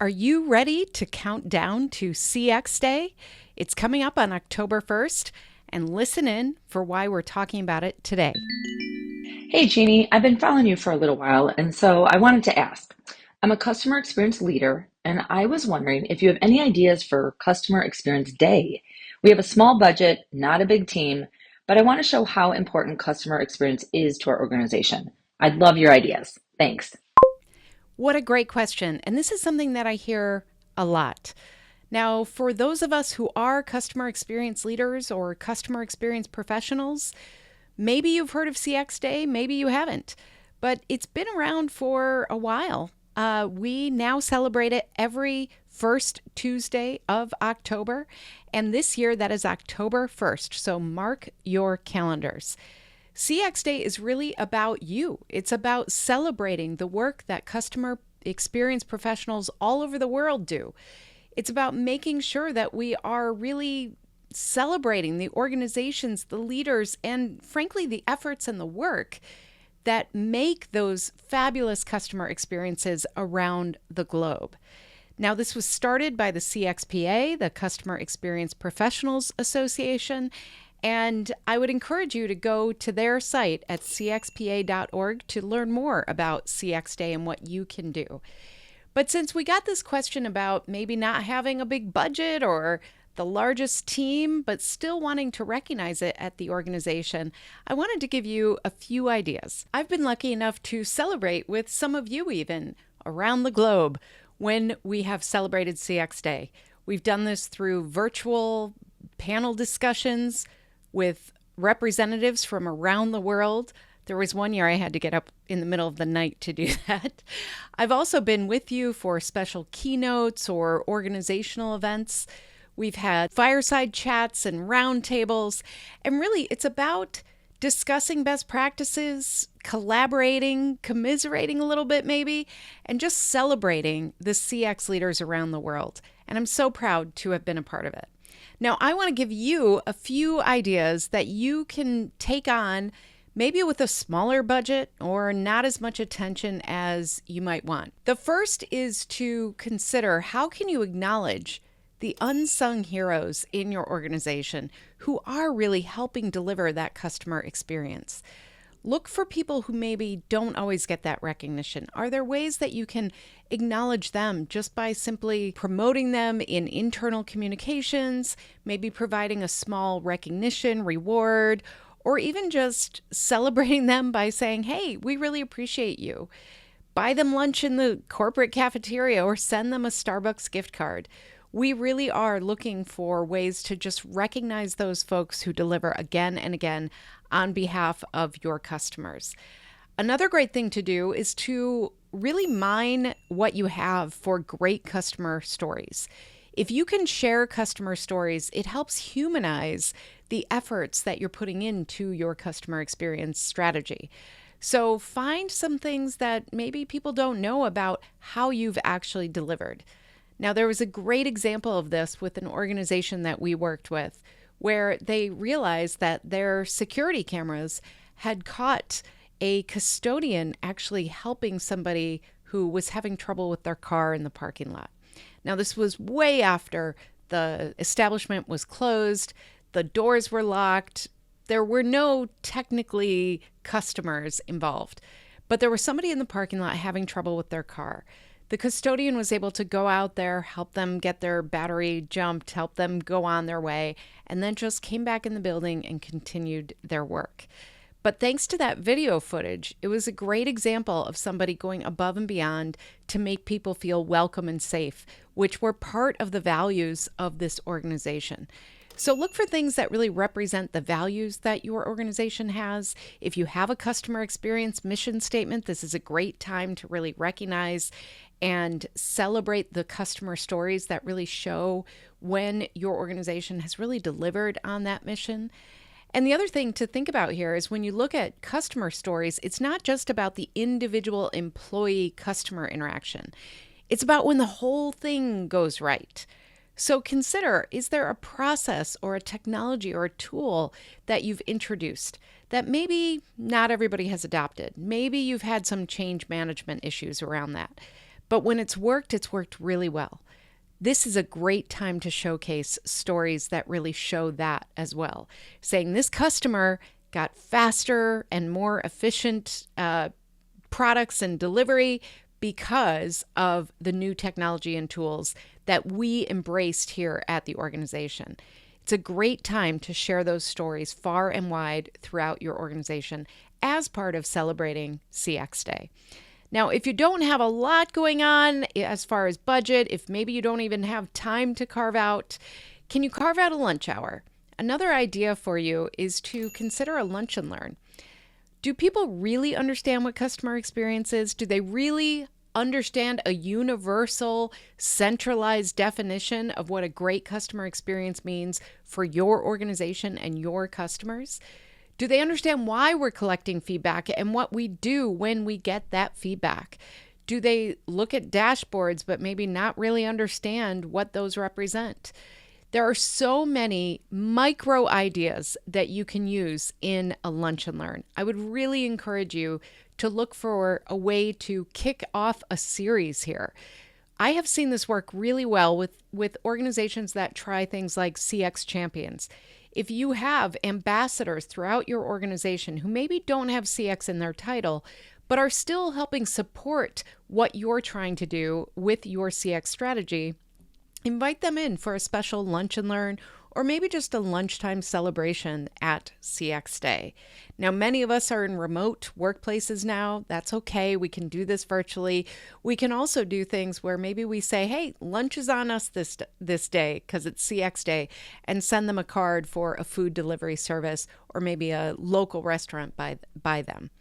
Are you ready to count down to CX Day? It's coming up on October 1st, and listen in for why we're talking about it today. Hey, Jeannie, I've been following you for a little while, and so I wanted to ask. I'm a customer experience leader, and I was wondering if you have any ideas for Customer Experience Day. We have a small budget, not a big team, but I want to show how important customer experience is to our organization. I'd love your ideas. Thanks. What a great question. And this is something that I hear a lot. Now, for those of us who are customer experience leaders or customer experience professionals, maybe you've heard of CX Day, maybe you haven't, but it's been around for a while. We now celebrate it every first Tuesday of October, and this year that is October 1st, so mark your calendars. CX Day is really about you. It's about celebrating the work that customer experience professionals all over the world do. It's about making sure that we are really celebrating the organizations, the leaders, and frankly, the efforts and the work that make those fabulous customer experiences around the globe. Now, this was started by the CXPA, the Customer Experience Professionals Association, and I would encourage you to go to their site at cxpa.org to learn more about CX Day and what you can do. But since we got this question about maybe not having a big budget or the largest team, but still wanting to recognize it at the organization, I wanted to give you a few ideas. I've been lucky enough to celebrate with some of you even around the globe when we have celebrated CX Day. We've done this through virtual panel discussions with representatives from around the world. There was one year I had to get up in the middle of the night to do that. I've also been with you for special keynotes or organizational events. We've had fireside chats and roundtables, and really it's about discussing best practices, collaborating, commiserating a little bit maybe, and just celebrating the CX leaders around the world. And I'm so proud to have been a part of it. Now, I want to give you a few ideas that you can take on maybe with a smaller budget or not as much attention as you might want. The first is to consider how can you acknowledge the unsung heroes in your organization who are really helping deliver that customer experience. Look for people who maybe don't always get that recognition. Are there ways that you can acknowledge them just by simply promoting them in internal communications, maybe providing a small recognition, reward, or even just celebrating them by saying, hey, we really appreciate you. Buy them lunch in the corporate cafeteria or send them a Starbucks gift card. We really are looking for ways to just recognize those folks who deliver again and again on behalf of your customers. Another great thing to do is to really mine what you have for great customer stories. If you can share customer stories, it helps humanize the efforts that you're putting into your customer experience strategy. So find some things that maybe people don't know about how you've actually delivered. Now, there was a great example of this with an organization that we worked with where they realized that their security cameras had caught a custodian actually helping somebody who was having trouble with their car in the parking lot. Now, this was way after the establishment was closed, the doors were locked, there were no technically customers involved, but there was somebody in the parking lot having trouble with their car. The custodian was able to go out there, help them get their battery jumped, help them go on their way, and then just came back in the building and continued their work. But thanks to that video footage, it was a great example of somebody going above and beyond to make people feel welcome and safe, which were part of the values of this organization. So look for things that really represent the values that your organization has. If you have a customer experience mission statement, this is a great time to really recognize and celebrate the customer stories that really show when your organization has really delivered on that mission. And the other thing to think about here is when you look at customer stories, it's not just about the individual employee customer interaction. It's about when the whole thing goes right. So consider, is there a process or a technology or a tool that you've introduced that maybe not everybody has adopted? Maybe you've had some change management issues around that. But when it's worked really well. This is a great time to showcase stories that really show that as well. Saying this customer got faster and more efficient products and delivery because of the new technology and tools that we embraced here at the organization. It's a great time to share those stories far and wide throughout your organization as part of celebrating CX Day. Now, if you don't have a lot going on as far as budget, if maybe you don't even have time to carve out, can you carve out a lunch hour? Another idea for you is to consider a lunch and learn. Do people really understand what customer experience is? Do they really understand a universal, centralized definition of what a great customer experience means for your organization and your customers? Do they understand why we're collecting feedback and what we do when we get that feedback? Do they look at dashboards but maybe not really understand what those represent? There are so many micro ideas that you can use in a lunch and learn. I would really encourage you to look for a way to kick off a series here. I have seen this work really well with organizations that try things like CX champions. If you have ambassadors throughout your organization who maybe don't have CX in their title, but are still helping support what you're trying to do with your CX strategy, invite them in for a special lunch and learn, or maybe just a lunchtime celebration at CX Day. Now, many of us are in remote workplaces now. That's okay. We can do this virtually. We can also do things where maybe we say, hey, lunch is on us this day because it's CX Day, and send them a card for a food delivery service or maybe a local restaurant by them.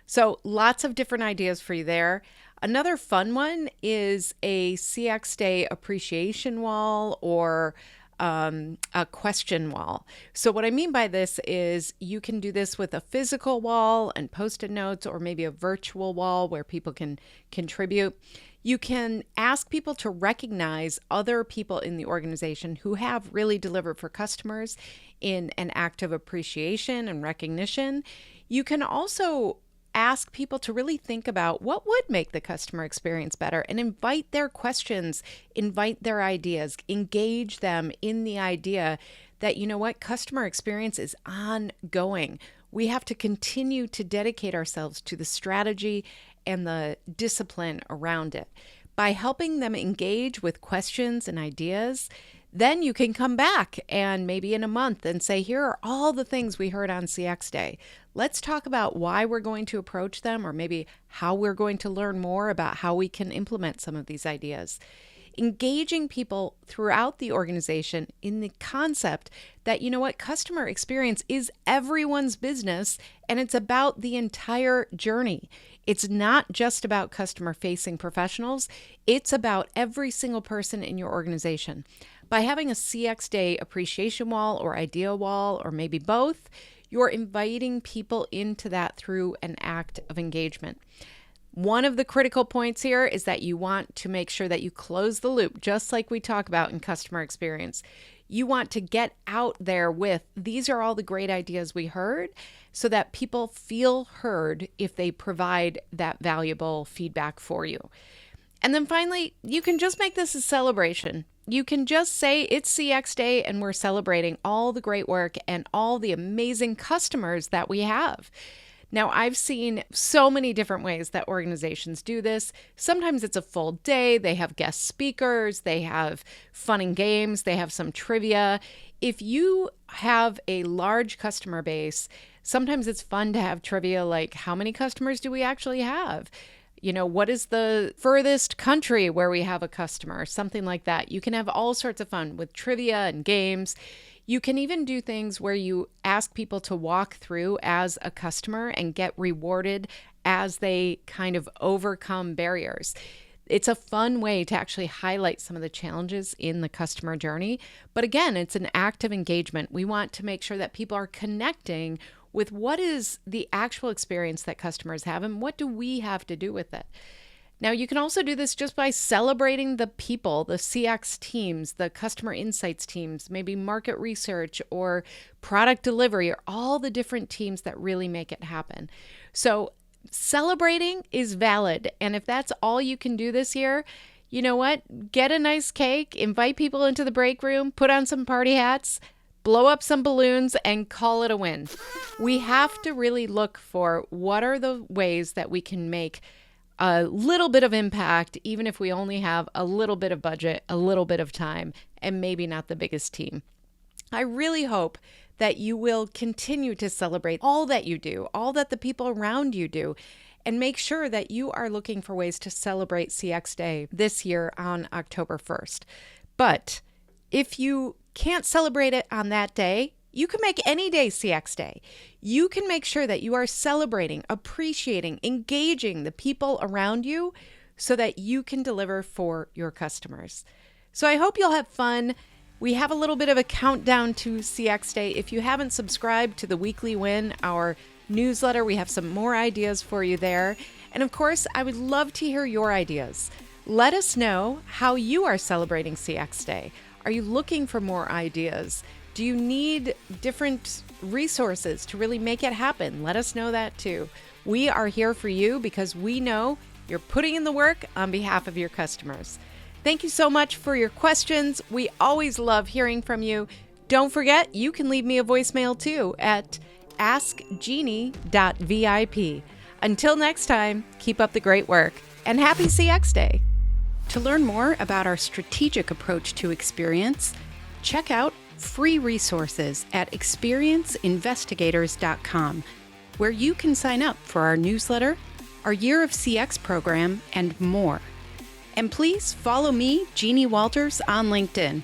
So lots of different ideas for you there. Another fun one is a CX Day appreciation wall or a question wall. So what I mean by this is you can do this with a physical wall and post-it notes, or maybe a virtual wall where people can contribute. You can ask people to recognize other people in the organization who have really delivered for customers in an act of appreciation and recognition. You can also ask people to really think about what would make the customer experience better and invite their questions, invite their ideas, engage them in the idea that, you know what, customer experience is ongoing. We have to continue to dedicate ourselves to the strategy and the discipline around it. By helping them engage with questions and ideas, then you can come back and maybe in a month and say, here are all the things we heard on CX Day. Let's talk about why we're going to approach them, or maybe how we're going to learn more about how we can implement some of these ideas. Engaging people throughout the organization in the concept that, you know what, customer experience is everyone's business and it's about the entire journey. It's not just about customer-facing professionals. It's about every single person in your organization. By having a CX Day appreciation wall or idea wall, or maybe both, you're inviting people into that through an act of engagement. One of the critical points here is that you want to make sure that you close the loop, just like we talk about in customer experience. You want to get out there with, these are all the great ideas we heard, so that people feel heard if they provide that valuable feedback for you. And then finally, you can just make this a celebration. You can just say it's CX Day and we're celebrating all the great work and all the amazing customers that we have. Now, I've seen so many different ways that organizations do this. Sometimes it's a full day. They have guest speakers. They have fun and games. They have some trivia. If you have a large customer base, sometimes it's fun to have trivia like, how many customers do we actually have? You know, what is the furthest country where we have a customer? Something like that. You can have all sorts of fun with trivia and games. You can even do things where you ask people to walk through as a customer and get rewarded as they kind of overcome barriers. It's a fun way to actually highlight some of the challenges in the customer journey. But again, it's an act of engagement. We want to make sure that people are connecting with what is the actual experience that customers have and what do we have to do with it. Now, you can also do this just by celebrating the people, the CX teams, the customer insights teams, maybe market research or product delivery, or all the different teams that really make it happen. So Celebrating is valid. And if that's all you can do this year, you know what? Get a nice cake, invite people into the break room, put on some party hats, blow up some balloons, and call it a win. We have to really look for what are the ways that we can make a little bit of impact, even if we only have a little bit of budget, a little bit of time, and maybe not the biggest team. I really hope that you will continue to celebrate all that you do, all that the people around you do, and make sure that you are looking for ways to celebrate CX Day this year on October 1st. But if you can't celebrate it on that day, you can make any day CX Day. You can make sure that you are celebrating, appreciating, engaging the people around you so that you can deliver for your customers. So I hope you'll have fun. We have a little bit of a countdown to CX Day. If you haven't subscribed to the Weekly Win, our newsletter, we have some more ideas for you there. And of course, I would love to hear your ideas. Let us know how you are celebrating CX Day. Are you looking for more ideas? Do you need different resources to really make it happen? Let us know that too. We are here for you because we know you're putting in the work on behalf of your customers. Thank you so much for your questions. We always love hearing from you. Don't forget, you can leave me a voicemail too at askjeannie.vip. Until next time, keep up the great work and happy CX Day. To learn more about our strategic approach to experience, check out free resources at experienceinvestigators.com, where you can sign up for our newsletter, our Year of CX program, and more. And please follow me, Jeannie Walters, on LinkedIn.